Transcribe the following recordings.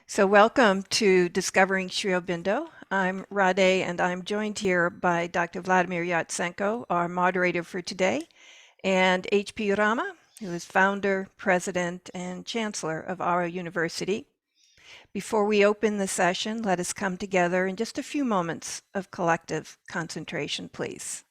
So welcome to Discovering Sri Aurobindo. I'm Rade, and I'm joined here by Dr. Vladimir Yatsenko, our moderator for today, and H.P. Rama, who is founder, president, and chancellor of Auro University. Before we open the session, let us come together in just a few moments of collective concentration, please.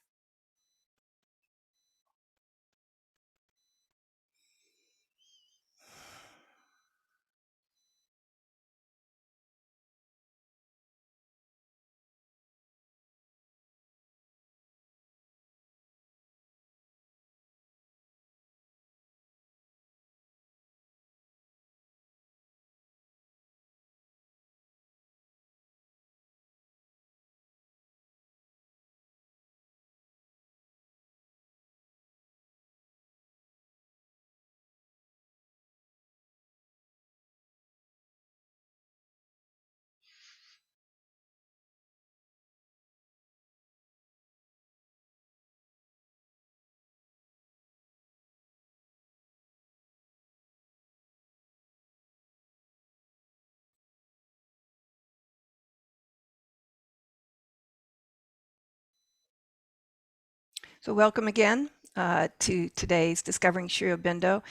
So welcome again to today's Discovering Sri Aurobindo.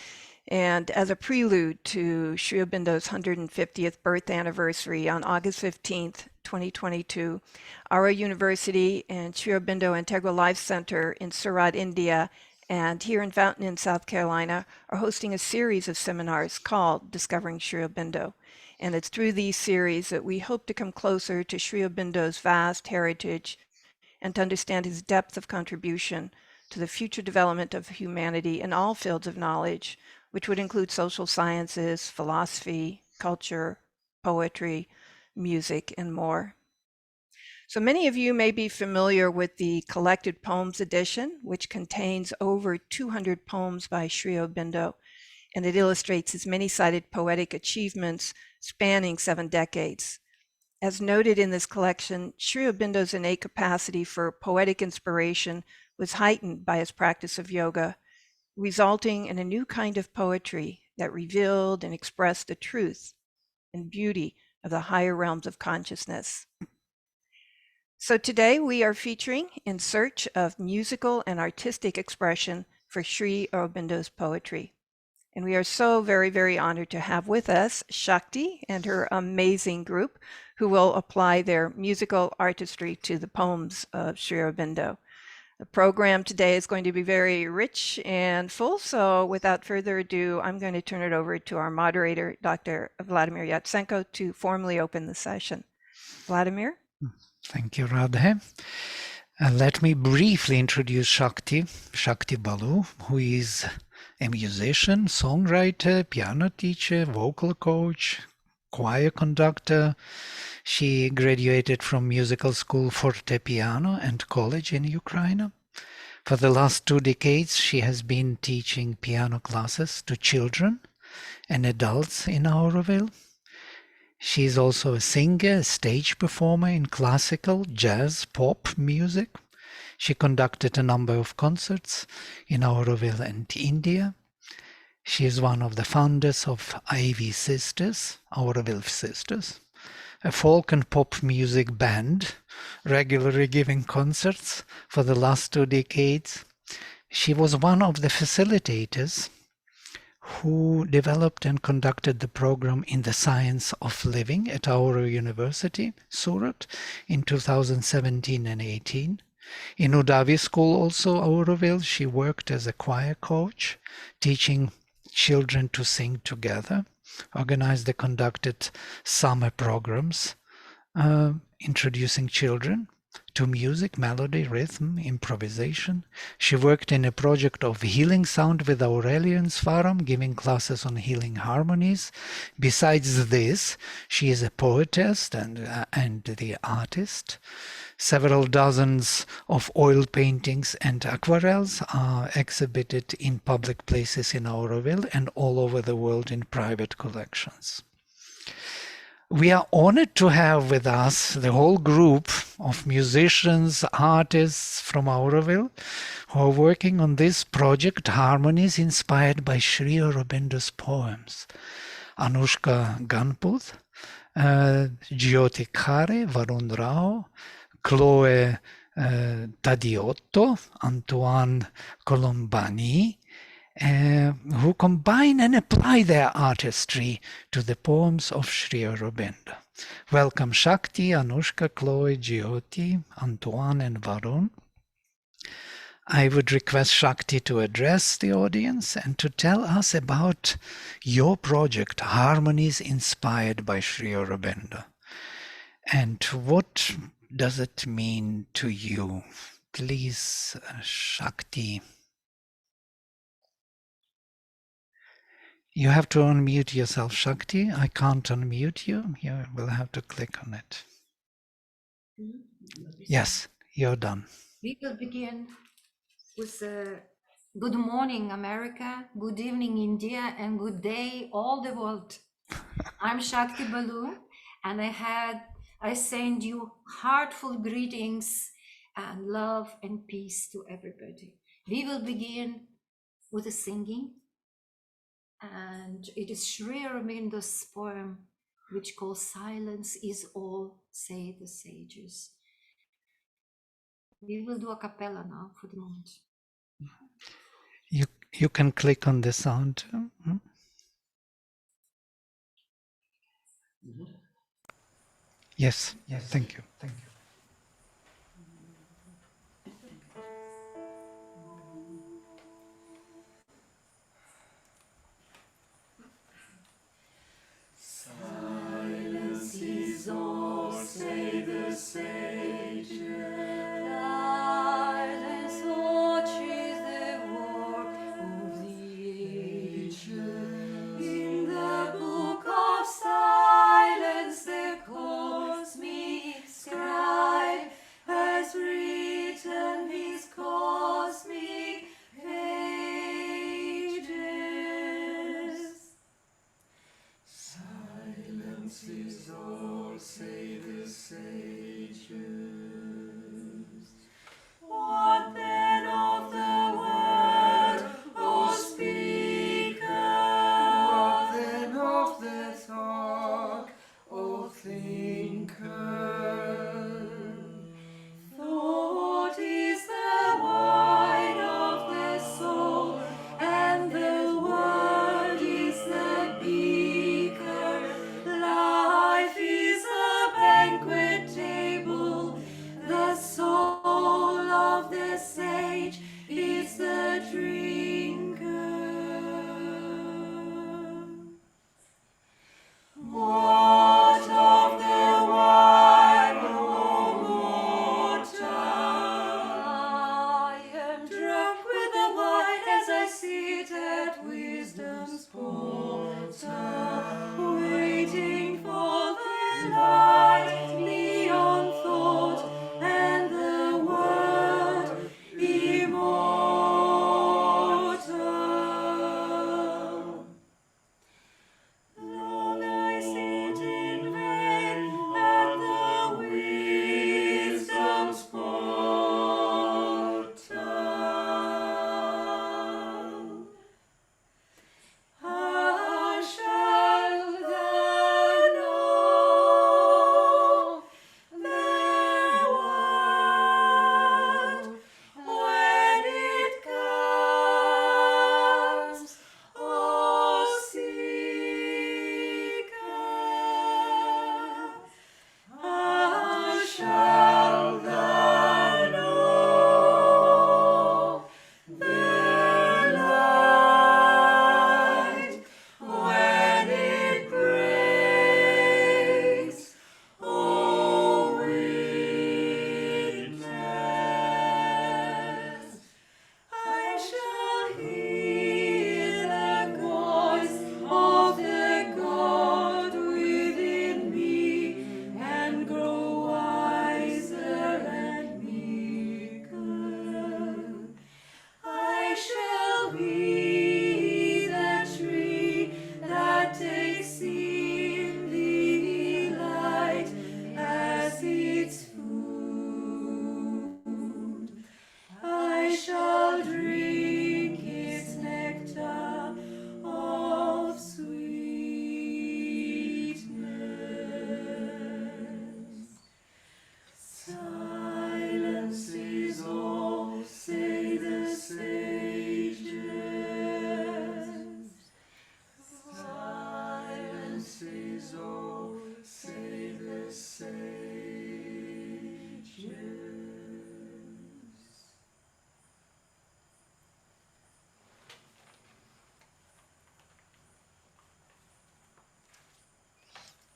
And as a prelude to Sri Aurobindo's 150th birth anniversary on August 15th, 2022, Auro University and Sri Aurobindo Integral Life Center in Surat, India, and here in Fountain Inn, South Carolina, are hosting a series of seminars called Discovering Sri Aurobindo. And it's through these series that we hope to come closer to Sri Aurobindo's vast heritage and to understand his depth of contribution to the future development of humanity in all fields of knowledge, which would include social sciences, philosophy, culture, poetry, music, and more. So many of you may be familiar with the Collected Poems edition, which contains over 200 poems by Sri Aurobindo, and it illustrates his many-sided poetic achievements spanning 7 decades. As noted in this collection, Sri Aurobindo's innate capacity for poetic inspiration was heightened by his practice of yoga, resulting in a new kind of poetry that revealed and expressed the truth and beauty of the higher realms of consciousness. So today we are featuring In Search of Musical and Artistic Expression for Sri Aurobindo's Poetry. And we are so very, very honored to have with us Shakti and her amazing group who will apply their musical artistry to the poems of Sri Aurobindo. The program today is going to be very rich and full, so without further ado, I'm going to turn it over to our moderator, Dr. Vladimir Yatsenko, to formally open the session. Vladimir? Thank you, Radhe. Let me briefly introduce Shakti Balu, who is a musician, songwriter, piano teacher, vocal coach, choir conductor. She graduated from musical school Forte Piano and college in Ukraine. For the last 2 decades, she has been teaching piano classes to children and adults in Auroville. She is also a singer, a stage performer in classical, jazz, pop music. She conducted a number of concerts in Auroville and India. She is one of the founders of IV Sisters, Auroville Sisters, a folk and pop music band, regularly giving concerts for the last 2 decades. She was one of the facilitators who developed and conducted the program in the Science of Living at Auro University, Surat, in 2017 and 18. In Udavi School, also Auroville, she worked as a choir coach, teaching children to sing together, organized and conducted summer programs, introducing children to music, melody, rhythm, improvisation. She worked in a project of healing sound with Aurelian Svaram, giving classes on healing harmonies. Besides this, she is a poetess and the artist. Several dozens of oil paintings and aquarelles are exhibited in public places in Auroville and all over the world in private collections. We are honored to have with us the whole group of musicians, artists from Auroville who are working on this project, Harmonies, inspired by Sri Aurobindo's poems. Anushka Ganput, Jyoti Khare, Varun Rao, Chloe Tadiotto, Antoine Colombani, who combine and apply their artistry to the poems of Sri Aurobindo. Welcome Shakti, Anushka, Chloe, Jyoti, Antoine, and Varun. I would request Shakti to address the audience and to tell us about your project, Harmonies Inspired by Sri Aurobindo. And what does it mean to you? Please, Shakti. You have to unmute yourself, Shakti. I can't unmute you. You will have to click on it. Yes, you're done. We will begin with good morning, America, good evening, India, and good day, all the world. I'm Shakti Balu, and I send you heartful greetings and love and peace to everybody. We will begin with a singing, and it is Sri Aurobindo's poem, which calls "Silence is all, say the sages." We will do a cappella now for the moment. You can click on the sound. Yes, thank you. Silence is all, say the sages. Silence watches the work of the ages. In the book of silence, the cosmic scribe has written his cosmic pages. Silence is all, say the sages. What then of the word, O speaker? What then of the talk, O thinker? Thought is the wine of the soul, and the word is the beaker. Life is a banquet table,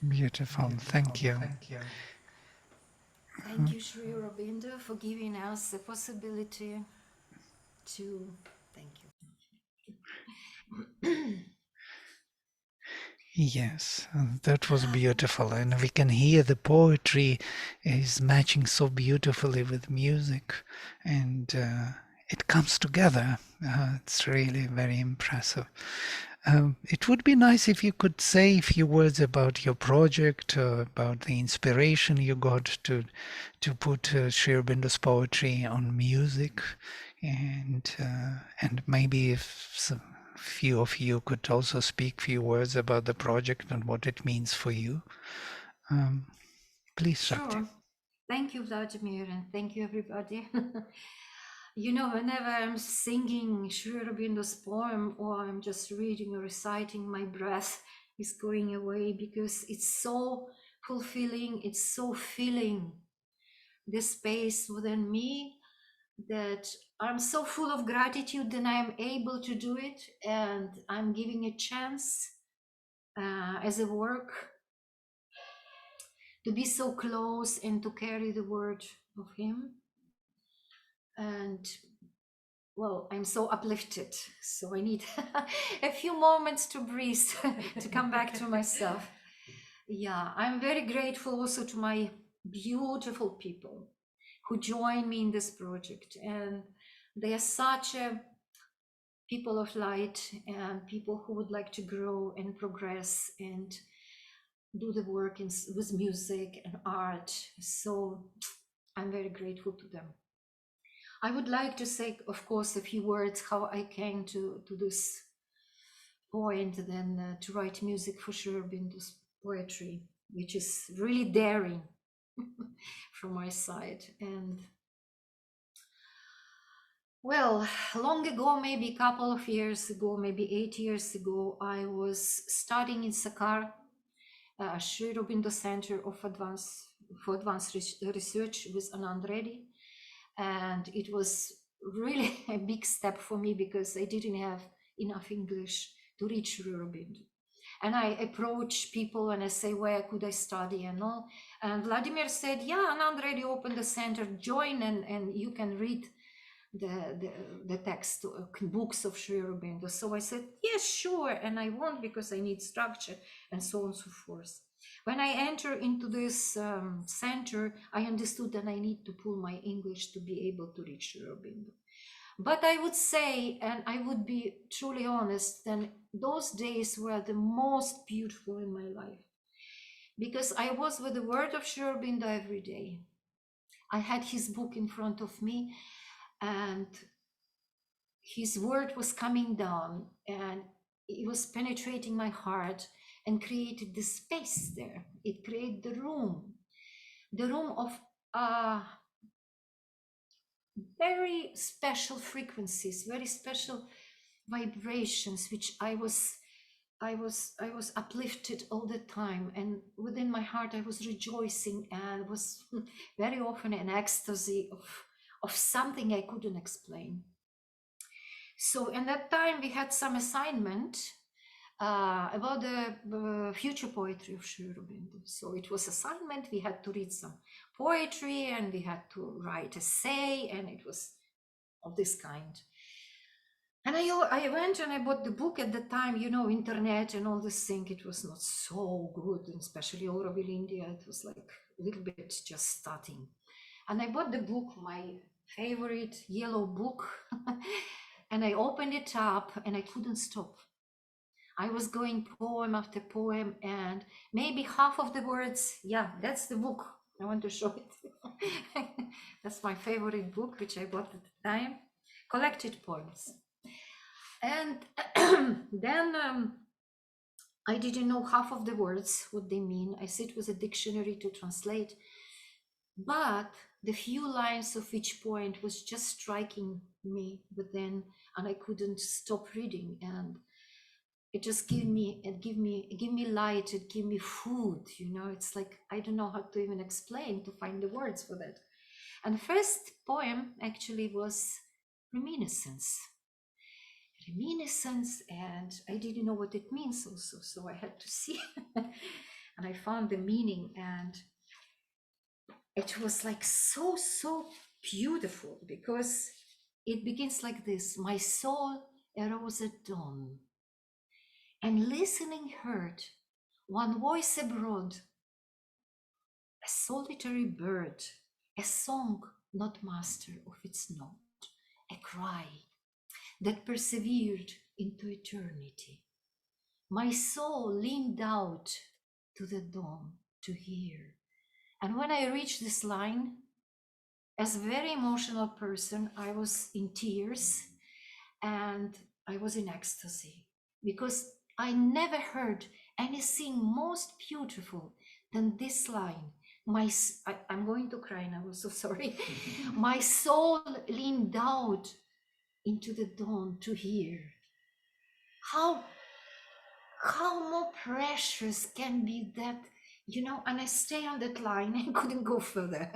Beautiful. Thank you. Thank you, Sri Aurobindo, for giving us the possibility to. Thank you. Yes, that was beautiful, and we can hear the poetry is matching so beautifully with music, and it comes together. It's really very impressive. It would be nice if you could say a few words about your project, about the inspiration you got to put Sri Aurobindo's poetry on music, and maybe if few of you could also speak few words about the project and what it means for you. Please, Shakti. Sure. Thank you, Vladimir, and thank you, everybody. You know, whenever I'm singing Sri Aurobindo's poem or I'm just reading or reciting, my breath is going away because it's so fulfilling, it's so filling the space within me that I'm so full of gratitude that I'm able to do it, and I'm giving a chance as a work to be so close and to carry the word of him. And well, I'm so uplifted, so I need a few moments to breathe to come back to myself. Yeah, I'm very grateful also to my beautiful people who join me in this project, and they are such a people of light and people who would like to grow and progress and do the work with music and art. So I'm very grateful to them. I would like to say, of course, a few words how I came to this point, then to write music for Sri Aurobindo's poetry, which is really daring from my side. And well, long ago, maybe a couple of years ago, maybe 8 years ago, I was studying in Sakar, Sri Aurobindo Center for Advanced Research with Anand Reddy. And it was really a big step for me because I didn't have enough English to reach Sri Aurobindo. And I approach people and I say, where could I study and all? And Vladimir said, yeah, Anand Reddy opened the center, join and you can read the text books of Sri Aurobindo. So I said, yes, sure. And I won't because I need structure and so on and so forth. When I enter into this center, I understood that I need to pull my English to be able to reach Sri Aurobindo. But I would say, and I would be truly honest, then those days were the most beautiful in my life because I was with the word of Sri Aurobindo every day. I had his book in front of me and his word was coming down and it was penetrating my heart and created the space there. It created the room of very special frequencies, very special vibrations, which I was uplifted all the time, and within my heart I was rejoicing and was very often in ecstasy of something I couldn't explain. So in that time we had some assignment about the future poetry of Sri Aurobindo. So it was assignment, we had to read some poetry and we had to write essay, and it was of this kind. And I went and I bought the book at the time, you know, internet and all this thing, it was not so good, and especially Aurobindo India, it was like a little bit just starting. And I bought the book, my favorite yellow book, and I opened it up and I couldn't stop. I was going poem after poem, and maybe half of the words, yeah, that's the book. I want to show it. That's my favorite book, which I bought at the time, collected poems. And then I didn't know half of the words, what they mean. I sit with a dictionary to translate, but the few lines of each point was just striking me within, and I couldn't stop reading. And it just give me light, it give me food, you know. It's like I don't know how to even explain, to find the words for that. And the first poem actually was reminiscence, and I didn't know what it means also, so I had to see. and I found the meaning, and it was like so beautiful, because it begins like this: my soul arose at dawn, and listening heard one voice abroad, a solitary bird, a song not master of its note, a cry that persevered into eternity. My soul leaned out to the dawn to hear. And when I reached this line, as a very emotional person, I was in tears and I was in ecstasy, because I never heard anything most beautiful than this line. I'm going to cry now, I'm so sorry. My soul leaned out into the dawn to hear. How more precious can be that, and I stay on that line. I couldn't go further.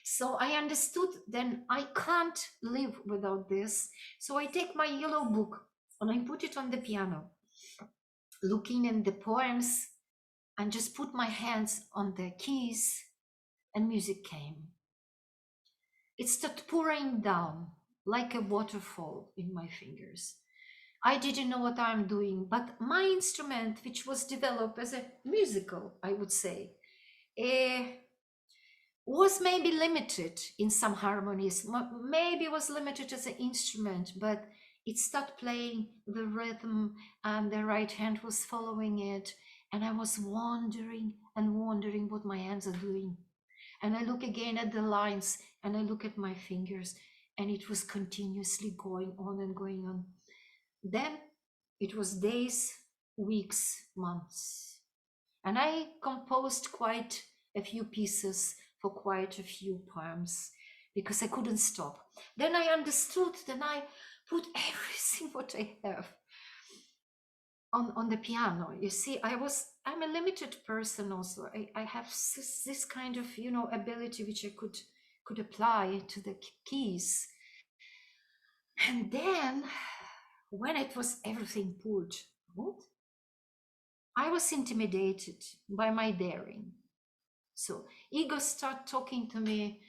So I understood then I can't live without this. So I take my yellow book and I put it on the piano, looking at the poems, and just put my hands on the keys, and music came. It started pouring down like a waterfall in my fingers. I didn't know what I'm doing, but my instrument, which was developed as a musical, I would say, was maybe limited in some harmonies, maybe was limited as an instrument, but it started playing the rhythm and the right hand was following it. And I was wondering and wondering what my hands are doing. And I look again at the lines and I look at my fingers, and it was continuously going on and going on. Then it was days, weeks, months. And I composed quite a few pieces for quite a few poems, because I couldn't stop. Then I understood, then I put everything what I have on the piano. You see, I'm a limited person also. I have this kind of, ability which I could apply to the keys. And then when it was everything poured out, I was intimidated by my daring. So ego started talking to me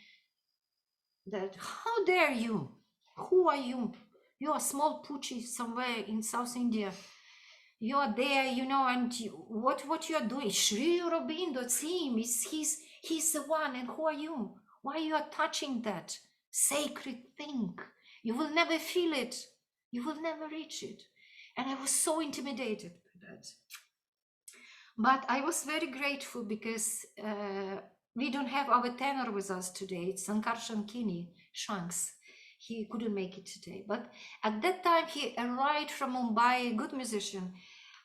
that, how dare you? Who are you? You are a small poochie somewhere in South India. You are there, and what you are doing? Sri Aurobindo, it's him. He's the one. And who are you? Why you are touching that sacred thing? You will never feel it. You will never reach it. And I was so intimidated by that. But I was very grateful, because we don't have our tenor with us today. It's Sankar Shankini, Shanks. He couldn't make it today. But at that time, he arrived from Mumbai, a good musician.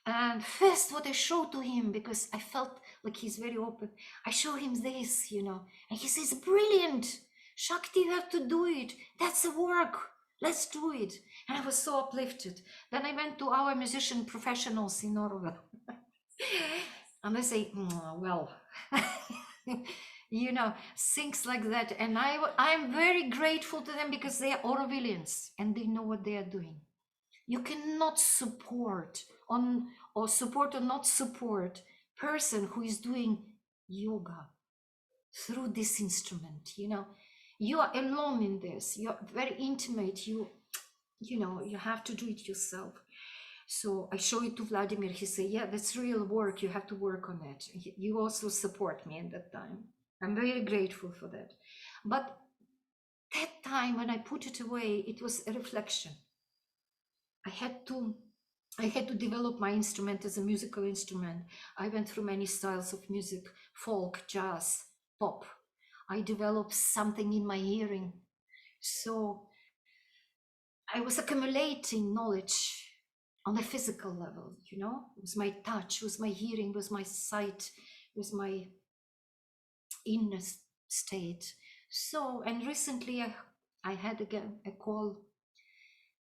And first, what I showed to him, because I felt like he's very open, I show him this, and he says, brilliant, Shakti, you have to do it. That's the work. Let's do it. And I was so uplifted. Then I went to our musician professionals in Norway. And I say, well, things like that. And I'm very grateful to them, because they are Aurovillians and they know what they are doing. You cannot support or not support person who is doing yoga through this instrument. You are alone in this. You're very intimate. You have to do it yourself. So I show it to Vladimir. He said, yeah, that's real work. You have to work on it. You also support me at that time. I'm very grateful for that. But that time when I put it away, it was a reflection. I had to develop my instrument as a musical instrument. I went through many styles of music: folk, jazz, pop. I developed something in my hearing. So I was accumulating knowledge on a physical level, with my touch, with my hearing, with my sight, with my inner state. So, and recently I had again a call.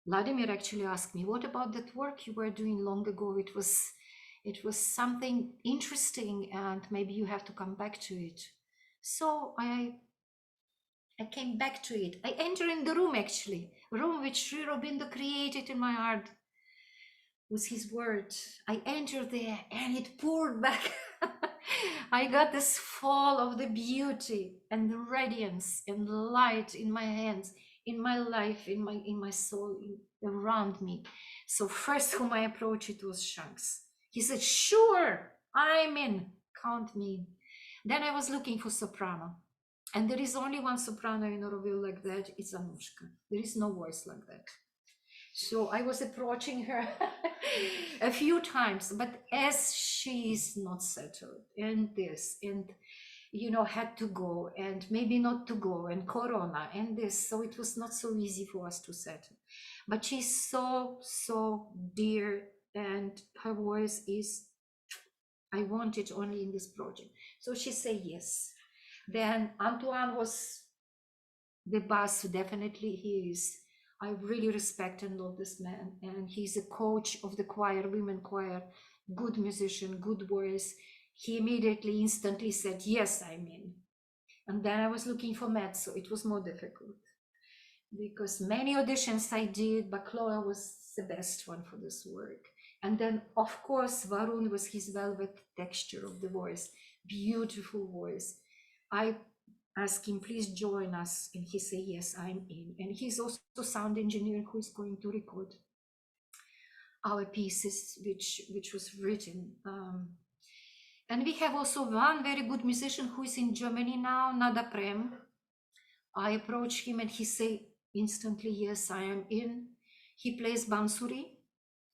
Vladimir actually asked me, what about that work you were doing long ago? It was something interesting, and maybe you have to come back to it. So I came back to it. I entered in the room, actually, room which Sri Aurobindo created in my heart with his word. I entered there and it poured back. I got this fall of the beauty and the radiance and the light in my hands, in my life, in my soul, around me. So first whom I approached it was Shanks. He said, "Sure, I'm in. Count me in." Then I was looking for soprano. And there is only one soprano in Aurobindo like that. It's Anushka. There is no voice like that. So I was approaching her a few times, but as she is not settled and this and had to go and maybe not to go and Corona and this, so it was not so easy for us to settle. But she's so dear, and her voice is, I want it only in this project. So she said yes. Then Antoine was the boss, definitely he is. I really respect and love this man, and he's a coach of the choir, women choir, good musician, good voice. He immediately, instantly said, "Yes, I'm in." And then I was looking for Matt, so it was more difficult because many auditions I did, but Chloe was the best one for this work. And then, of course, Varun was his velvet texture of the voice, beautiful voice. I asked him, "Please join us," and he said, "Yes, I'm in." And he's also sound engineer who is going to record our pieces, which was written. And we have also one very good musician who is in Germany now, Nada Prem. I approached him and he said instantly, "Yes, I am in." He plays bansuri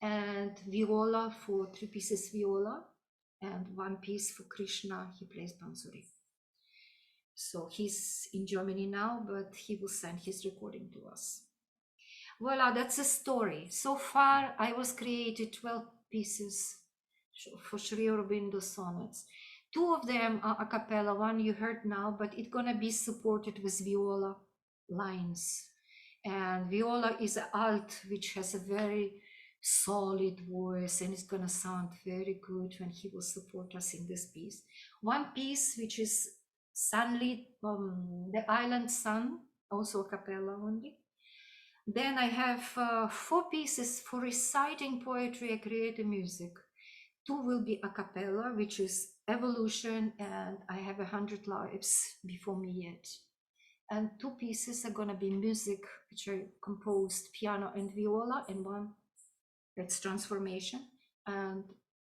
and viola for 3 pieces viola, and 1 piece for Krishna. He plays bansuri. So he's in Germany now, but he will send his recording to us. Voila, that's a story. So far, I was created 12 pieces for Sri Aurobindo sonnets. 2 of them are a cappella, one you heard now, but it's gonna be supported with viola lines. And viola is an alt, which has a very solid voice, and it's gonna sound very good when he will support us in this piece. 1 piece, which is Sunlit, the Island Sun, also a cappella only. Then I have 4 pieces for reciting poetry. I create the music. 2 will be a cappella, which is Evolution, and I have 100 lives before me yet. And 2 pieces are gonna be music, which I composed piano and viola, and 1 that's Transformation, and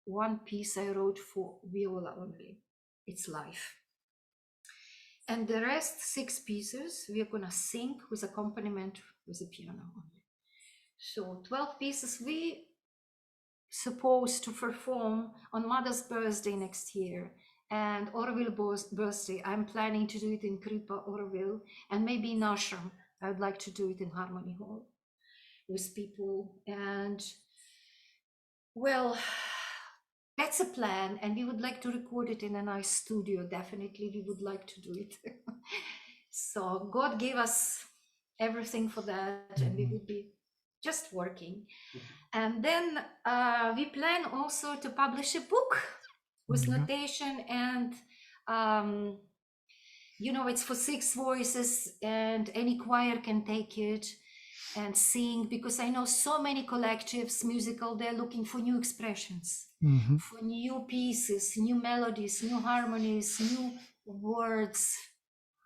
1 piece I wrote for viola only. It's life. And the rest 6 pieces we're gonna sing with accompaniment with the piano only. So 12 pieces we supposed to perform on Mother's birthday next year, and Auroville birthday. I'm planning to do it in Kripa, Auroville, and maybe in Ashram. I would like to do it in Harmony Hall with people. And well, that's a plan, and we would like to record it in a nice studio. Definitely, we would like to do it. So God gave us everything for that, and we would be just working. And then we plan also to publish a book with notation, and it's for 6 voices, and any choir can take it and sing, because I know so many collectives, musical, they're looking for new expressions, for new pieces, new melodies, new harmonies, new words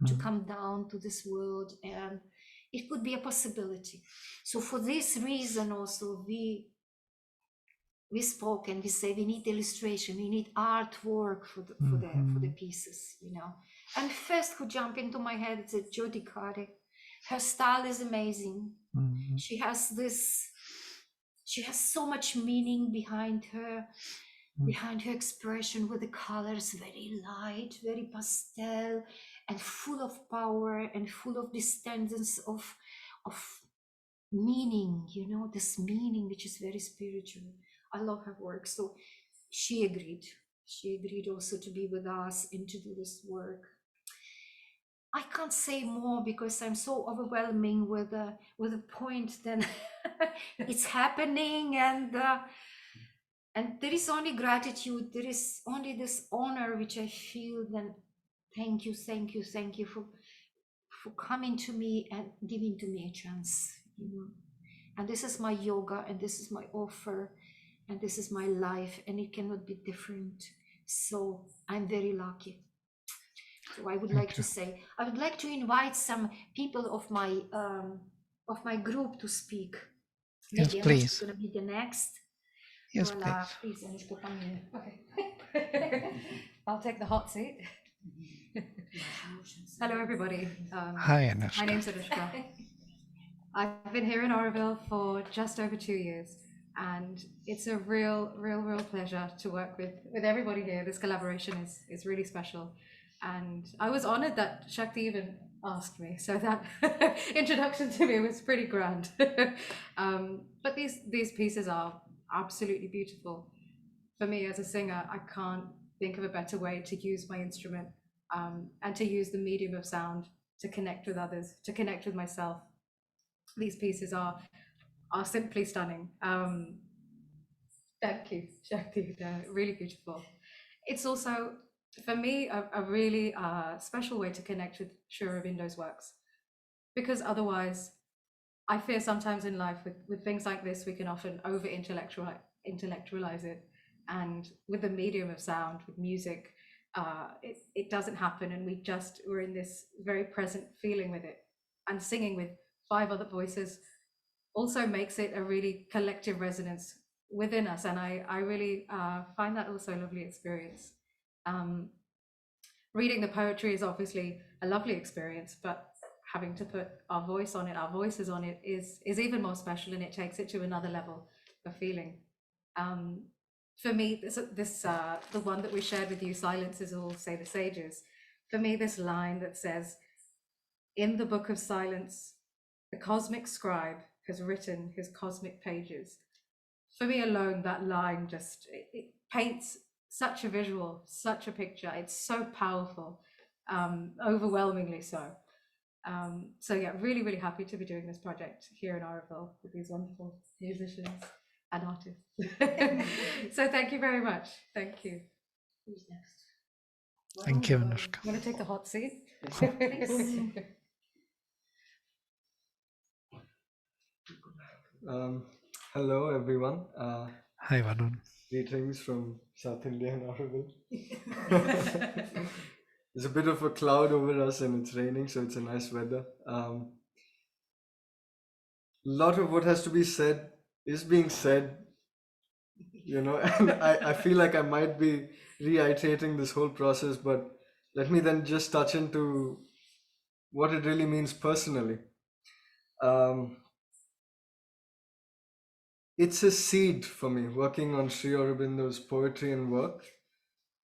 to come down to this world, and it could be a possibility. So for this reason also we spoke and we say we need illustration, we need artwork for the pieces, And first who jumped into my head is Jyoti Khare. Her style is amazing. She has so much meaning behind her expression, with the colors very light, very pastel, and full of power and full of this tendency of meaning, this meaning which is very spiritual. I love her work. So she agreed also to be with us and to do this work. I can't say more because I'm so overwhelming with the point. Then it's happening, and there is only gratitude. There is only this honor which I feel. Then thank you for coming to me and giving to me a chance. And this is my yoga, and this is my offer, and this is my life, and it cannot be different. So I'm very lucky. So I would like Thank to you. say, I would like to invite some people of my group to speak. Yes, Maybe Anushka is please. going to be the next. Yes, Voila, please. please, Anushka, come here. Okay. I'll take the hot seat. Hello, everybody. Hi, My Anushka. name's Anushka. I've been here in Auroville for just over 2 years, and it's a real pleasure to work with everybody here. This collaboration is really special, and I was honored that Shakti even asked me. So that introduction to me was pretty grand. But these pieces are absolutely beautiful. For me as a singer, I can't think of a better way to use my instrument, and to use the medium of sound to connect with others, to connect with myself. These pieces are simply stunning. Thank you, Shakti. They're really beautiful. It's also, for me, a really special way to connect with Sri Aurobindo's works, because otherwise, I fear sometimes in life with things like this, we can often over intellectualize it. And with the medium of sound, with music, it doesn't happen. And we're in this very present feeling with it. And singing with 5 other voices also makes it a really collective resonance within us. And I really find that also a lovely experience. Um, Reading the poetry is obviously a lovely experience, but having to put our voice on it, our voices on it, is even more special, and it takes it to another level of feeling. For me, the one that we shared with you, "Silence is all, say the sages." For me, this line that says, "In the book of silence, the cosmic scribe has written his cosmic pages." For me alone, that line just it paints such a visual, such a picture. It's so powerful, overwhelmingly so. So yeah, really happy to be doing this project here in Auroville with these wonderful musicians and artists. So thank you very much. Thank you. Who's next? Thank you, Anushka. I'm going to take the hot seat. Hello, everyone. Hi, Varun. Greetings from South India and Aurobindo. There's a bit of a cloud over us and it's raining, so it's a nice weather. A lot of what has to be said is being said, and I feel like I might be reiterating this whole process, but let me then just touch into what it really means personally. It's a seed for me working on Sri Aurobindo's poetry and work.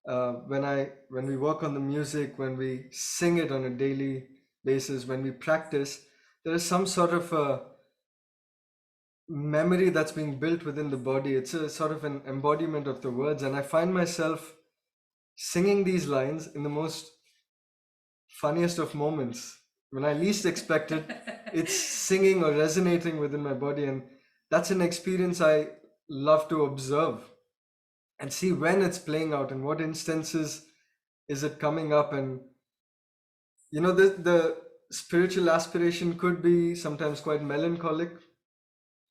When we work on the music, when we sing it on a daily basis, when we practice, there is some sort of a memory that's being built within the body. It's a sort of an embodiment of the words, and I find myself singing these lines in the most funniest of moments. When I least expect it, it's singing or resonating within my body, and that's an experience I love to observe and see when it's playing out and what instances is it coming up. And the spiritual aspiration could be sometimes quite melancholic.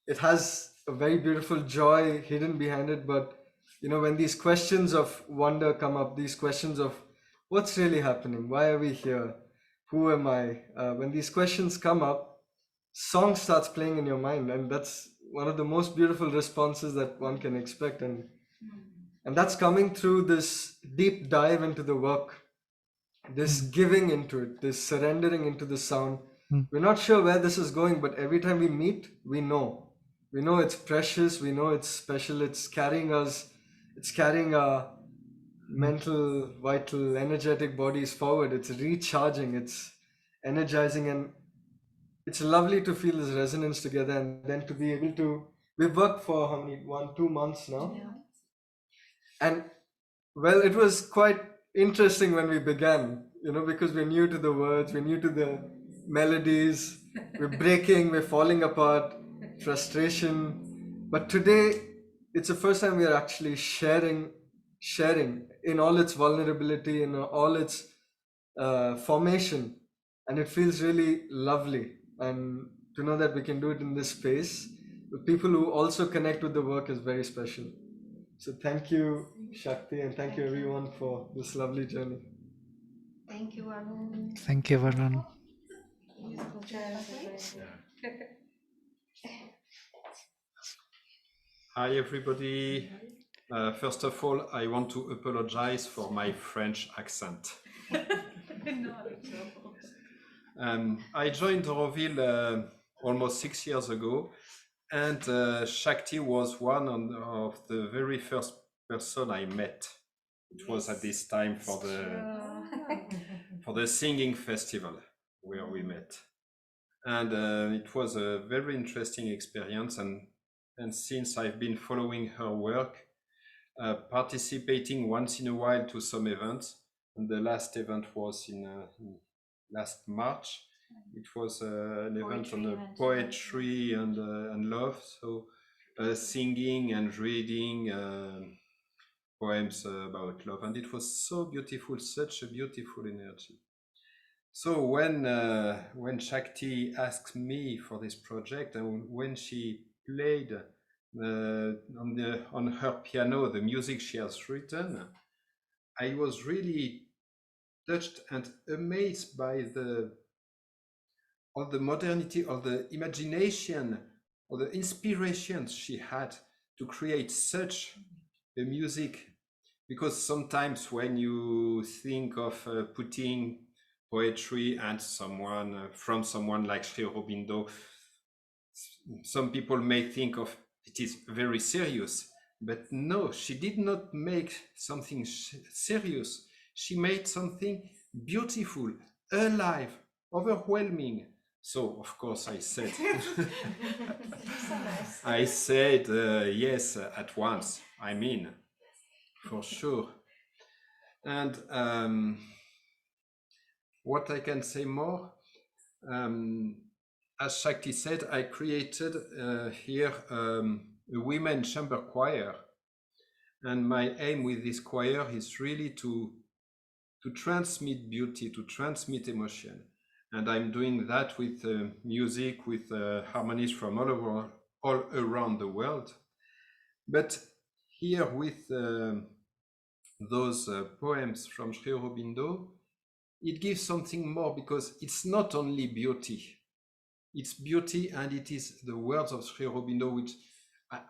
It has a very beautiful joy hidden behind it, but when these questions of wonder come up, these questions of what's really happening, why are we here, who am I, when these questions come up, song starts playing in your mind, and that's one of the most beautiful responses that one can expect. And that's coming through this deep dive into the work, this giving into it, this surrendering into the sound. We're not sure where this is going, but every time we meet, we know. We know it's precious, we know it's special, it's carrying us, it's carrying our mental, vital, energetic bodies forward. It's recharging, it's energizing, and it's lovely to feel this resonance together and then to be able to. We've worked for how many, 1, 2 months now? Yeah. And well, it was quite interesting when we began, because we're new to the words, we're new to the melodies, we're breaking, we're falling apart, frustration. But today, it's the first time we are actually sharing in all its vulnerability, in all its formation. And it feels really lovely. And to know that we can do it in this space with people who also connect with the work is very special. So thank you, Shakti, and thank you everyone for this lovely journey. Thank you, Arun. Thank you, Varun. Hi, everybody. First of all, I want to apologize for my French accent. I joined Auroville almost 6 years ago, and Shakti was one of the very first person I met. It was at this time for the singing festival where we met, and it was a very interesting experience. And since I've been following her work, participating once in a while to some events, and the last event was in last March. It was an event on poetry and love, so singing and reading poems about love, and it was so beautiful, such a beautiful energy. So when Shakti asked me for this project, and when she played on her piano the music she has written, I was really touched and amazed by the modernity, of the imagination, or the inspirations she had to create such a music. Because sometimes when you think of putting poetry and someone from someone like Sri Aurobindo, some people may think of it is very serious, but no, she did not make something serious. She made something beautiful, alive, overwhelming. So of course I said, I said yes at once. I mean, for sure. And what I can say more, as Shakti said, I created here a women chamber choir. And my aim with this choir is really to transmit beauty, to transmit emotion. And I'm doing that with music, with harmonies from all around the world. But here with those poems from Sri Aurobindo, it gives something more, because it's not only beauty. It's beauty, and it is the words of Sri Aurobindo, which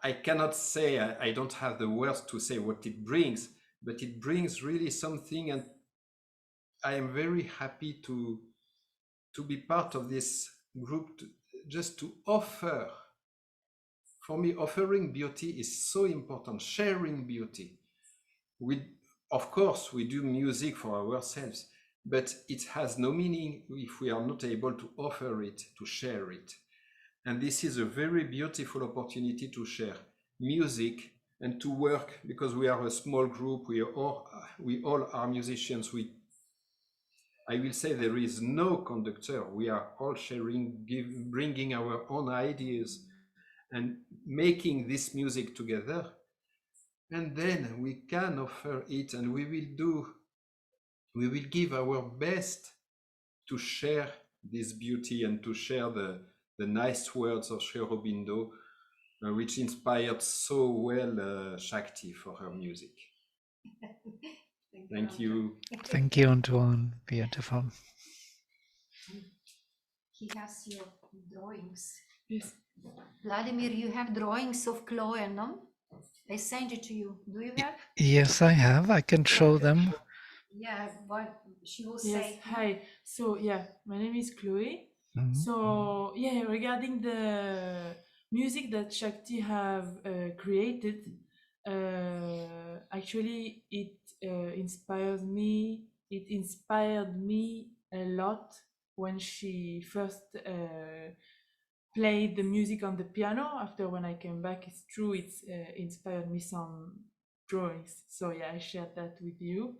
I cannot say, I don't have the words to say what it brings, but it brings really something, and I am very happy to be part of this group, just to offer. For me, offering beauty is so important, sharing beauty. Of course, we do music for ourselves, but it has no meaning if we are not able to offer it, to share it. And this is a very beautiful opportunity to share music and to work, because we are a small group, we all are musicians. I will say there is no conductor. We are all sharing, bringing our own ideas and making this music together. And then we can offer it, and we will give our best to share this beauty and to share the nice words of Sri Aurobindo, which inspired so well Shakti for her music. Thank you. Thank you, Antoine. Beautiful. He has your drawings. Yes. Vladimir, you have drawings of Chloe, no? I sent it to you. Do you have? Yes, I have. I can show them. Yeah, but she will Yes. say. Hi. So yeah, my name is Chloe. Mhm. So yeah, regarding the music that Shakti have created, actually it inspires me. It inspired me a lot when she first played the music on the piano. After when I came back, it's true, it's inspired me some drawings. So yeah, I shared that with you.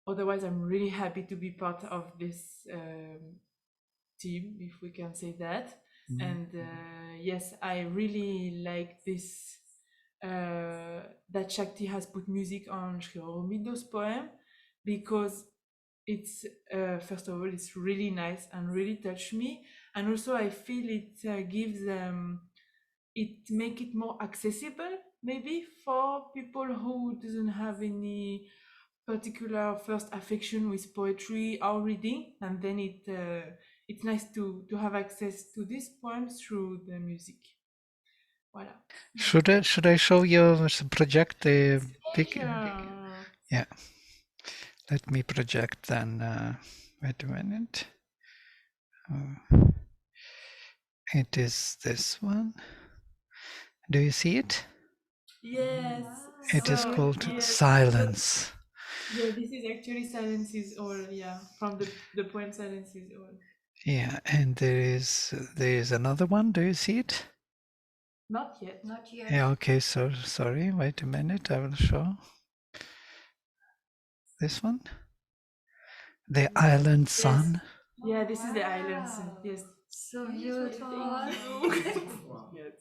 Otherwise, I'm really happy to be part of this team, if we can say that. And yes, I really like this that Shakti has put music on Sri Aurobindo's poem, because it's first of all, it's really nice and really touched me, and also I feel it gives it make it more accessible, maybe for people who doesn't have any particular first affection with poetry or reading, and then it's nice to have access to these poems through the music. Voilà. Should I show you the project? The pic? Yeah. Let me project then. Wait a minute. It is this one. Do you see it? Yes. It is So, called yes. Silence. Yeah, this is actually Silence is All. Yeah, from the poem Silence is All. Yeah, and there is another one. Do you see it? Not yet. Not yet. Yeah. Okay. So sorry. Wait a minute. I will show this one. The Island Sun. Yeah, this is the islands. Yes. So beautiful. Yes.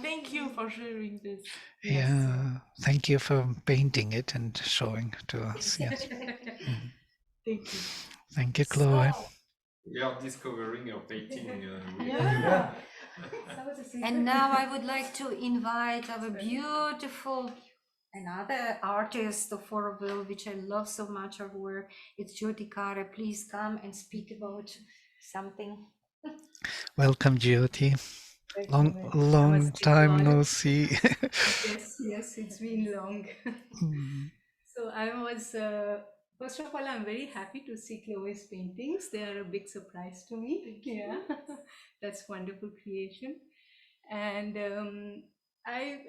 Thank you for sharing this. Yeah. Thank you for painting it and showing to us. Yes. Thank you. Thank you, Chloe. We are discovering your painting. Yeah. And now I would like to invite our beautiful another artist of Aurobindo, which I love so much her work. It's Jyoti Kare. Please come and speak about something. Welcome, Jyoti. Thank Long, you. long Namaste, time all. no see. Yes, it's been long. So I was, first of all, I'm very happy to see Chloe's paintings. They are a big surprise to me. Yeah, that's wonderful creation. And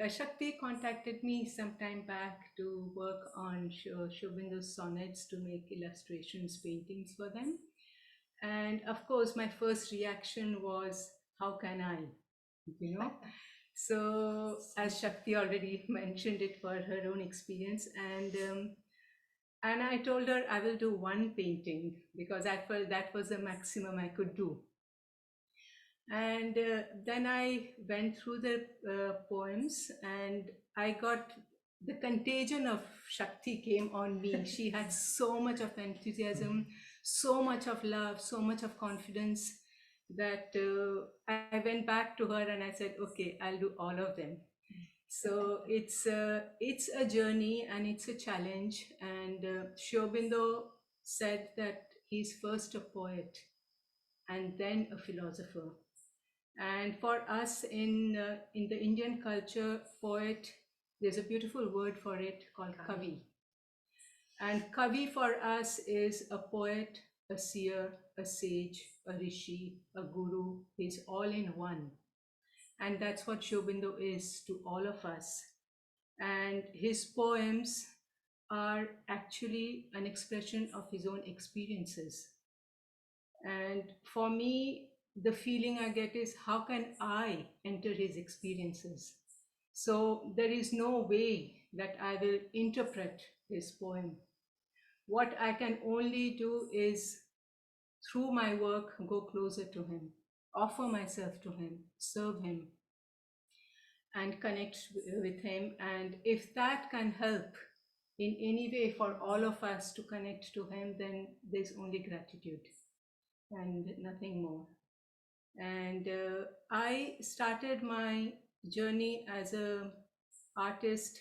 Shakti contacted me some time back to work on Shobindo's sonnets to make illustrations, paintings for them. And of course, my first reaction was, how can I? You know? So, as Shakti already mentioned it for her own experience, and I told her I will do one painting because I felt that was the maximum I could do. And then I went through the poems, and I got the contagion of Shakti came on me. She had so much of enthusiasm, so much of love, so much of confidence that I went back to her and I said, okay, I'll do all of them. So it's a journey and it's a challenge. And Shobindo said that he's first a poet and then a philosopher. And for us in the Indian culture, poet, there's a beautiful word for it called kavi. And kavi for us is a poet, a seer, a sage, a rishi, a guru. He's all in one. And that's what Shobindo is to all of us. And his poems are actually an expression of his own experiences. And for me, the feeling I get is, how can I enter his experiences? So there is no way that I will interpret his poem. What I can only do is, through my work, go closer to him, offer myself to him, serve him, and connect with him. And if that can help in any way for all of us to connect to him, then there's only gratitude and nothing more. And I started my journey as a artist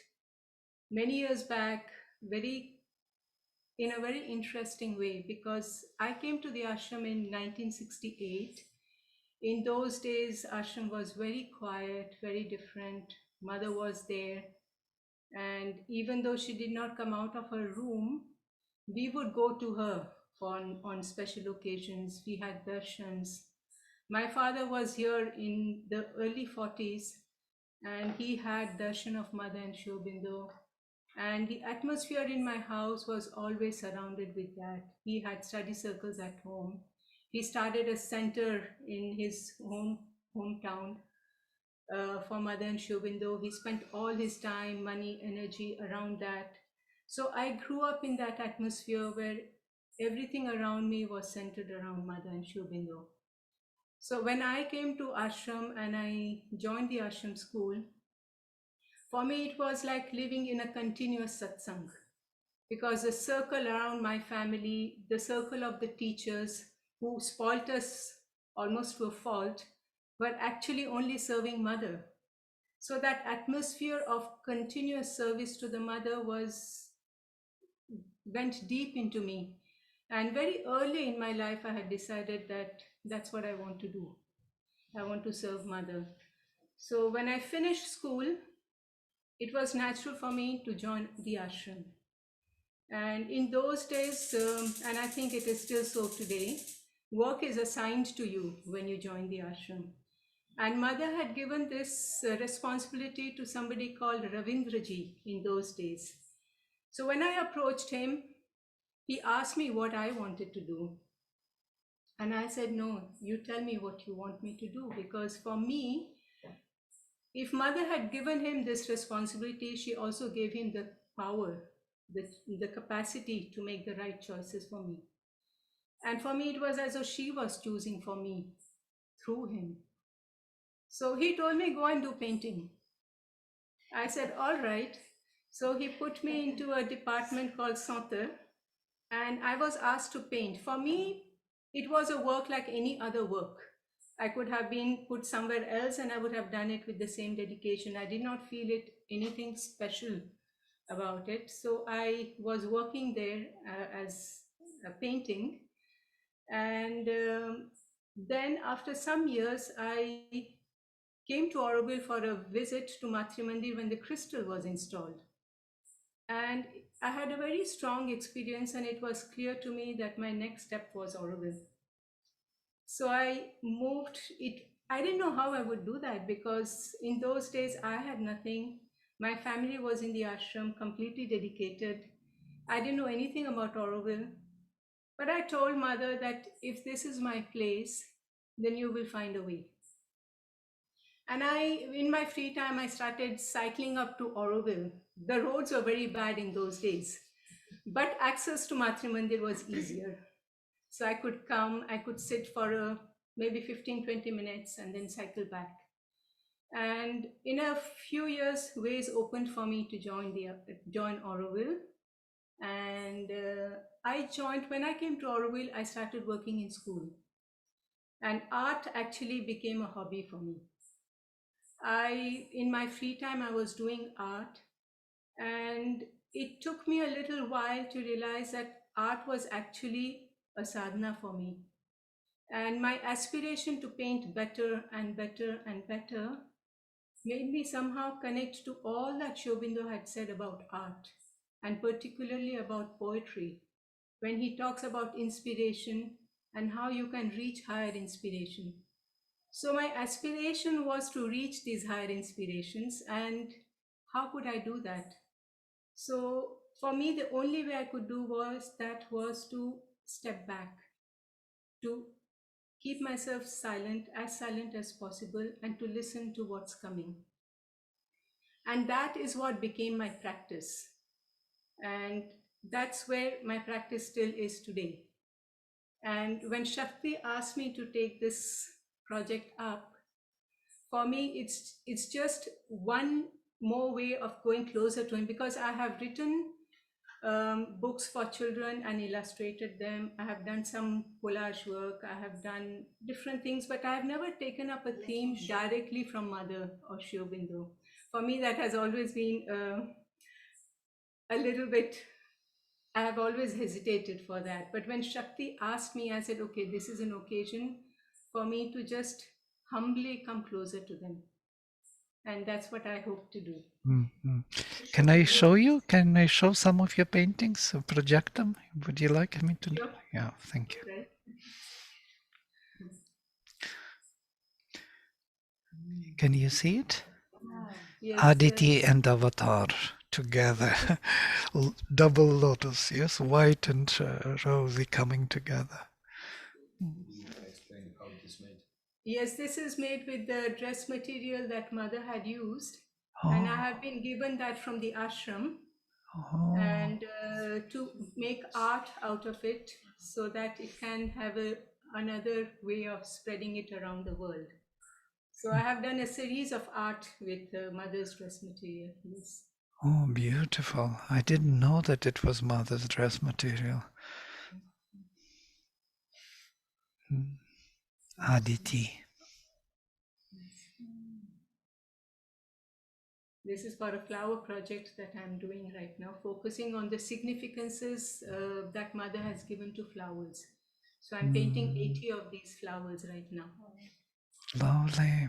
many years back, in a very interesting way, because I came to the ashram in 1968. In those days, ashram was very quiet, very different. Mother was there, and even though she did not come out of her room, we would go to her on special occasions. We had darshans. My father was here in the early 40s, and he had darshan of Mother and Shobindo. And the atmosphere in my house was always surrounded with that. He had study circles at home. He started a center in his hometown for Mother and Shobindo. He spent all his time, money, energy around that. So I grew up in that atmosphere where everything around me was centered around Mother and Shobindo. So when I came to ashram and I joined the ashram school, for me it was like living in a continuous satsang, because the circle around my family, the circle of the teachers who spoilt us almost to a fault, were actually only serving Mother. So that atmosphere of continuous service to the mother went deep into me. And very early in my life, I had decided that that's what I want to do. I want to serve mother. So when I finished school, it was natural for me to join the ashram. And in those days, and I think it is still so today, work is assigned to you when you join the ashram. And mother had given this responsibility to somebody called Ravindraji in those days. So when I approached him, he asked me what I wanted to do. And I said, no, you tell me what you want me to do. Because for me, if mother had given him this responsibility, she also gave him the power, the capacity to make the right choices for me. And for me, it was as though she was choosing for me through him. So he told me, go and do painting. I said, all right. So he put me into a department called Santé, and I was asked to paint. For me, it was a work like any other work. I could have been put somewhere else and I would have done it with the same dedication. I did not feel it anything special about it. So I was working there as a painting. And then after some years, I came to Aurobindo for a visit to Matri Mandir when the crystal was installed. And I had a very strong experience, and it was clear to me that my next step was Aurobindo. So I moved it. I didn't know how I would do that because in those days I had nothing. My family was in the ashram, completely dedicated. I didn't know anything about Aurobindo. But I told mother that if this is my place, then you will find a way. And in my free time, I started cycling up to Aurobindo. The roads were very bad in those days, but access to Matri Mandir was easier. So I could come, I could sit for maybe 15-20 minutes and then cycle back. And in a few years, ways opened for me to join Aurobindo. And I joined, when I came to Aurobindo, I started working in school. And art actually became a hobby for me. In my free time, I was doing art, and it took me a little while to realize that art was actually a sadhana for me. And my aspiration to paint better and better and better made me somehow connect to all that Sri Aurobindo had said about art, and particularly about poetry, when he talks about inspiration and how you can reach higher inspiration. So my aspiration was to reach these higher inspirations, and how could I do that? So for me, the only way I could do was to step back, to keep myself silent as possible, and to listen to what's coming. And that is what became my practice. And that's where my practice still is today. And when Shakti asked me to take this project up, for me, it's just one more way of going closer to him, because I have written books for children and illustrated them. I have done some collage work. I have done different things, but I have never taken up a theme directly from Mother or Sri Aurobindo. For me, that has always been a little bit, I have always hesitated for that. But when Shakti asked me, I said, okay, this is an occasion for me to just humbly come closer to them. And that's what I hope to do. Mm-hmm. Can I show you? Can I show some of your paintings? Project them? Would you like me to? Sure. Yeah, thank you. Right. Can you see it? Yes, Aditi and Avatar together. Double lotus, yes, white and rosy coming together. Explain how it is made. yes, this is made with the dress material that mother had used. Oh. And I have been given that from the ashram, and to make art out of it so that it can have another way of spreading it around the world. So I have done a series of art with mother's dress material. Yes. Oh, beautiful. I didn't know that it was mother's dress material. Aditi. This is for a flower project that I'm doing right now, focusing on the significances that mother has given to flowers. So I'm painting 80 of these flowers right now. Lovely.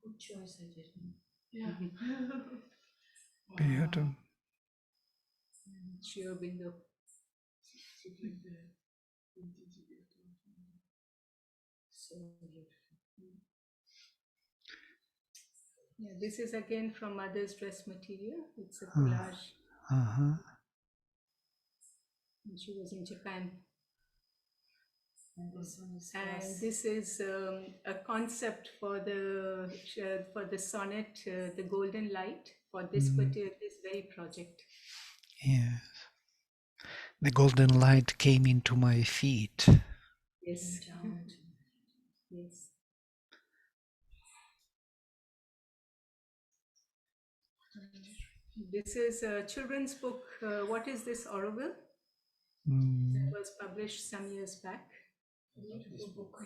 Good choice, I did. Yeah. Beautiful. Aurobindo. So beautiful. Yeah, this is again from mother's dress material. It's a collage. Uh-huh. And she was in Japan. And this one is And this is a concept for the sonnet, the golden light, for this very project. Yes. The golden light came into my feet. Yes. down. Yes. This is a children's book. What is this, Aurobindo? That was published some years back. Beautiful book.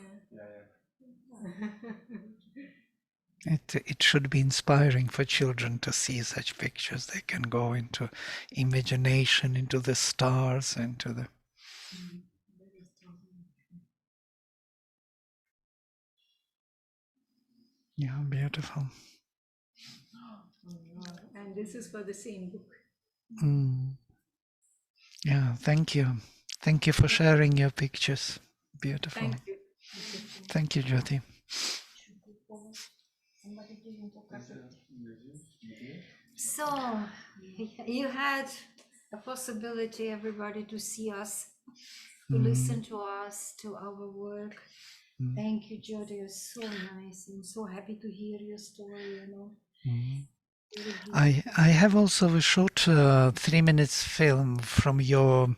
It should be inspiring for children to see such pictures. They can go into imagination, into the stars, into the... Yeah, beautiful. And this is for the same book. Yeah, thank you. Thank you for sharing your pictures. Beautiful. Thank you. Thank you, Jyoti. So you had a possibility, everybody, to see us, to listen to us, to our work. Thank you, Jyoti. It's so nice. I'm so happy to hear your story, you know. Very beautiful. I have also a short 3 minutes film from your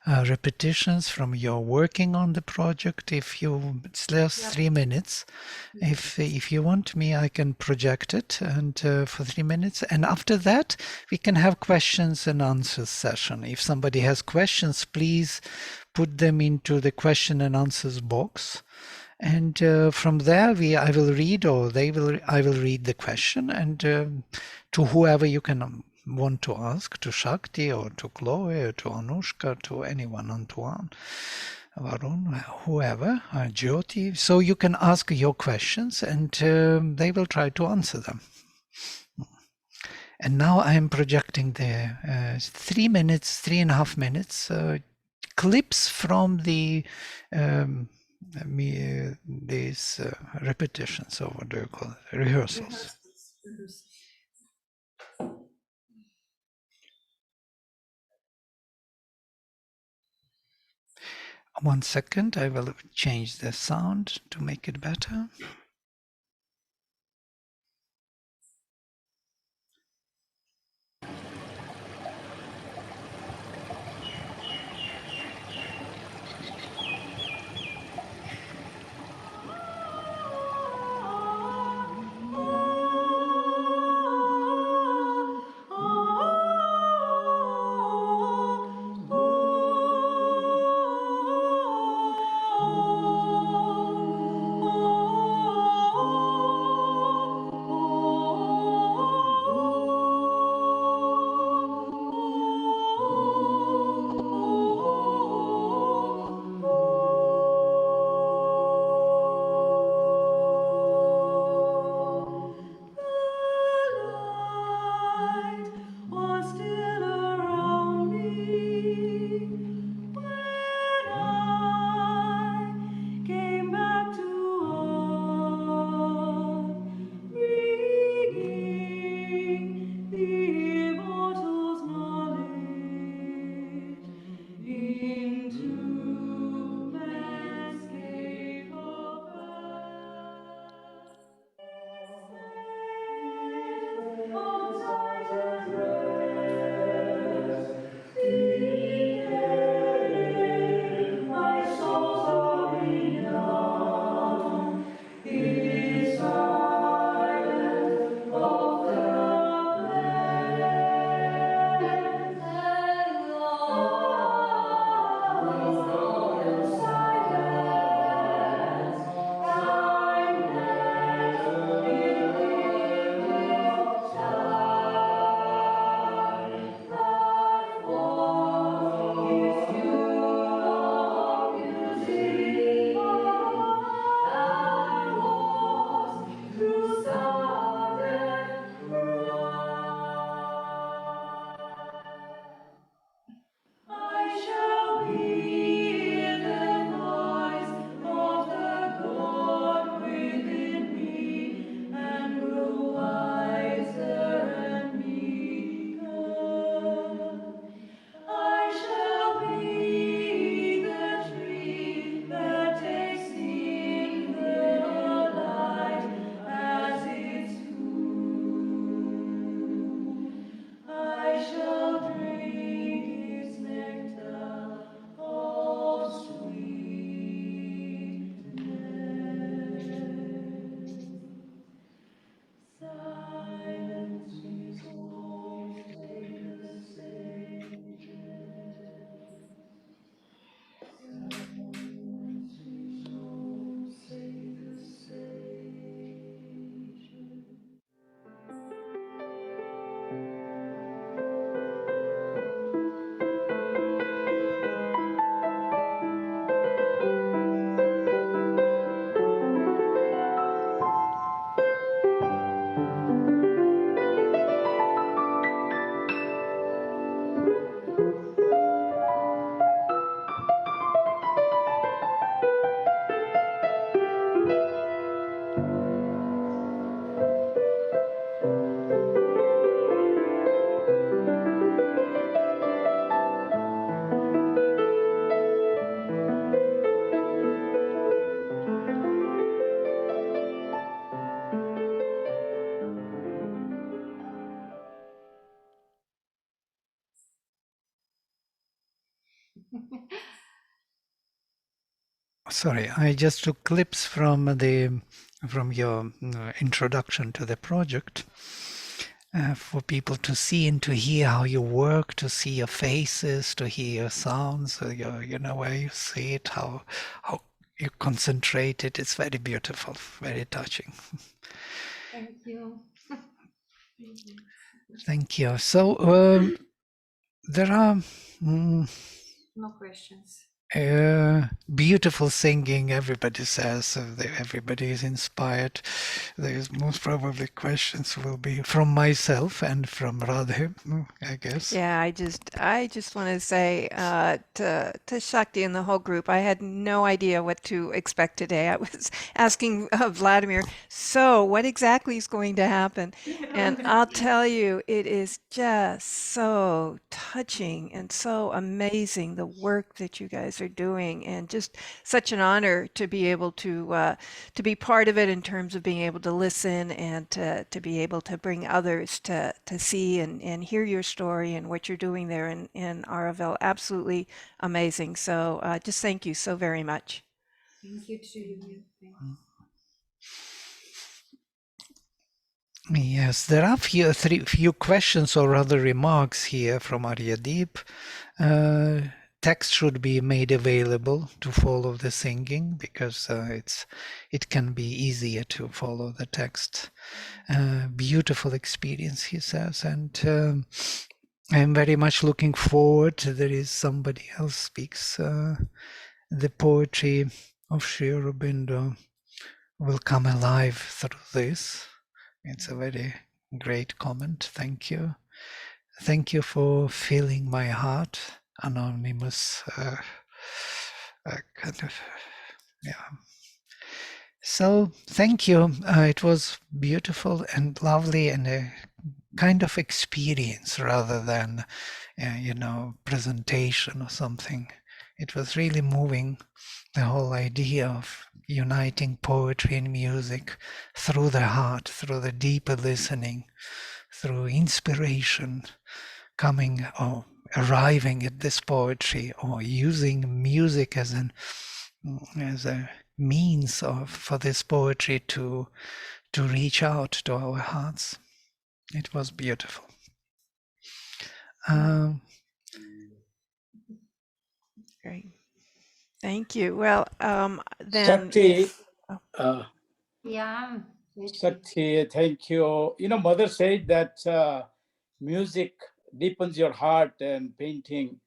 repetitions, from your working on the project. If you, it's just 3 minutes. If you want me, I can project it and for 3 minutes. And after that, we can have questions and answers session. If somebody has questions, please put them into the question and answers box. And from there, I will read, or I will read the question, and to whoever you can want to ask, to Shakti or to Chloe or to Anushka, to anyone, Antoine, Varun, whoever, Jyoti. So you can ask your questions, and they will try to answer them. And now I am projecting the 3 minutes, 3.5 minutes clips from the these repetitions, or what do you call it? Rehearsals. One second, I will change the sound to make it better. Sorry, I just took clips from your introduction to the project for people to see and to hear how you work, to see your faces, to hear your sounds, where you see it, how you concentrate it. It's very beautiful, very touching. Thank you. Thank you. So there are No questions. beautiful singing. Everybody says everybody is inspired. There's most probably questions will be from myself and from Radhe, I guess. Yeah, I just want to say to Shakti and the whole group, I had no idea what to expect today. I was asking Vladimir, so what exactly is going to happen? And I'll tell you, it is just so touching and so amazing the work that you guys are doing, and just such an honor to be able to be part of it in terms of being able to listen and to be able to bring others to see and hear your story and what you're doing there in Aurobindo. Absolutely amazing. So just thank you so very much. Thank you to you. Thanks. Yes, there are few questions or rather remarks here from Aryadeep. Text should be made available to follow the singing because it can be easier to follow the text. Beautiful experience, he says, and I'm very much looking forward. There is somebody else speaks. The poetry of Sri Aurobindo will come alive through this. It's a very great comment. Thank you. Thank you for filling my heart, anonymous. Kind of, yeah. So thank you. It was beautiful and lovely and a kind of experience rather than, presentation or something. It was really moving, the whole idea of uniting poetry and music through the heart, through the deeper listening, through inspiration, coming or arriving at this poetry, or using music as a means for this poetry to reach out to our hearts. It was beautiful. Great. Thank you. Well, then Shakti, Yeah. Shakti, thank you. Mother said that music deepens your heart and painting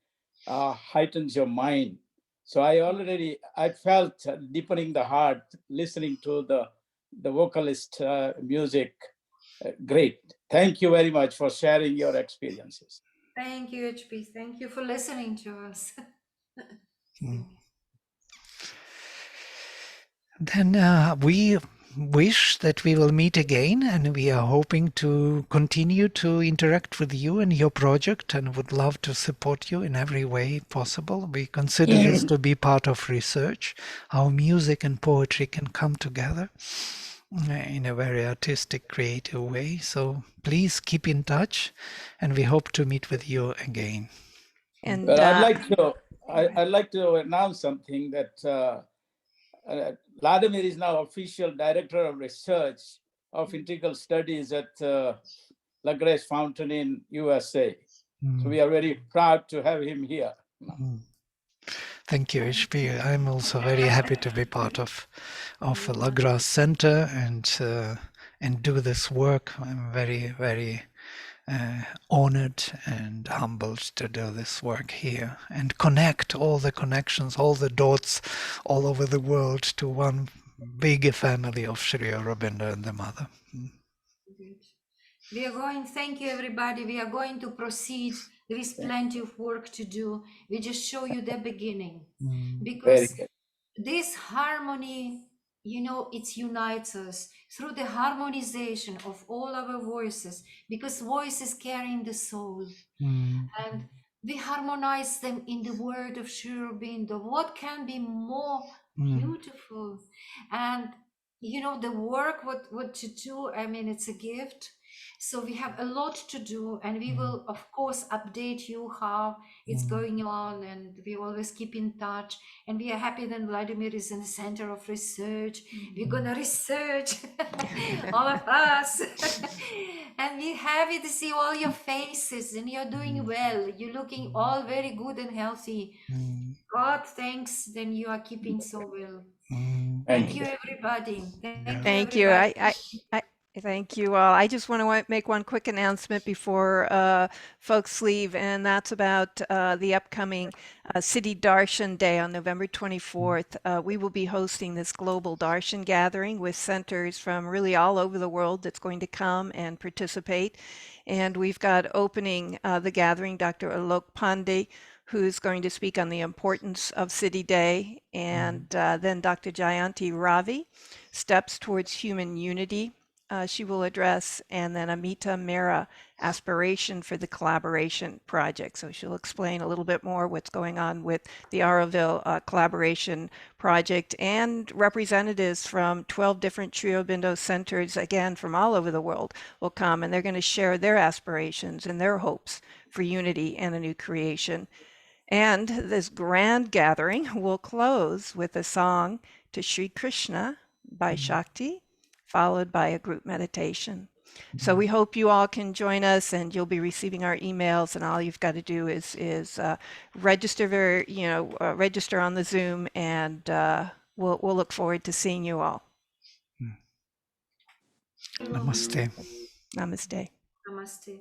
heightens your mind. So I felt deepening the heart, listening to the vocalist music. Great. Thank you very much for sharing your experiences. Thank you, HP. Thank you for listening to us. Then we wish that we will meet again, and we are hoping to continue to interact with you and your project, and would love to support you in every way possible. We consider this to be part of research, how music and poetry can come together in a very artistic, creative way. So please keep in touch, and we hope to meet with you again. And But I'd like to announce something that Vladimir is now official director of research of integral studies at LaGrange Fountain in USA. So we are very proud to have him here. Thank you, HP. I'm also very happy to be part of LaGrange Center and do this work. I'm very, very honored and humbled to do this work here and connect all the connections, all the dots all over the world to one big family of Sri Aurobindo and the Mother. We are going, thank you everybody. We are going to proceed. There is plenty of work to do. We just show you the beginning. Because this harmony, it unites us through the harmonization of all our voices, because voices carrying the soul. And we harmonize them in the word of Sri Aurobindo. What can be more beautiful? And the work, what to do, I mean, it's a gift. So we have a lot to do, and we will, of course, update you how it's going on, and we always keep in touch. And we are happy that Vladimir is in the center of research. We're gonna research, all of us. And we're happy to see all your faces, and you're doing well. You're looking all very good and healthy. God thanks, then you are keeping so well. Thank you, everybody. Thank you, Thank you. everybody. I thank you all. I just want to make one quick announcement before folks leave, and that's about the upcoming City Darshan Day on November 24th. We will be hosting this global Darshan gathering with centers from really all over the world that's going to come and participate. And we've got opening the gathering Dr. Alok Pandey, who's going to speak on the importance of City Day, and then Dr. Jayanti Ravi, Steps Towards Human Unity, she will address, and then Amita Mehra, Aspiration for the Collaboration Project. So she'll explain a little bit more what's going on with the Aurobindo Collaboration Project, and representatives from 12 different Sri Aurobindo centers, again, from all over the world, will come, and they're going to share their aspirations and their hopes for unity and a new creation. And this grand gathering will close with a song to Sri Krishna by Shakti, followed by a group meditation. So we hope you all can join us, and you'll be receiving our emails. And all you've got to do is register, register on the Zoom, and we'll look forward to seeing you all. Namaste. Namaste. Namaste.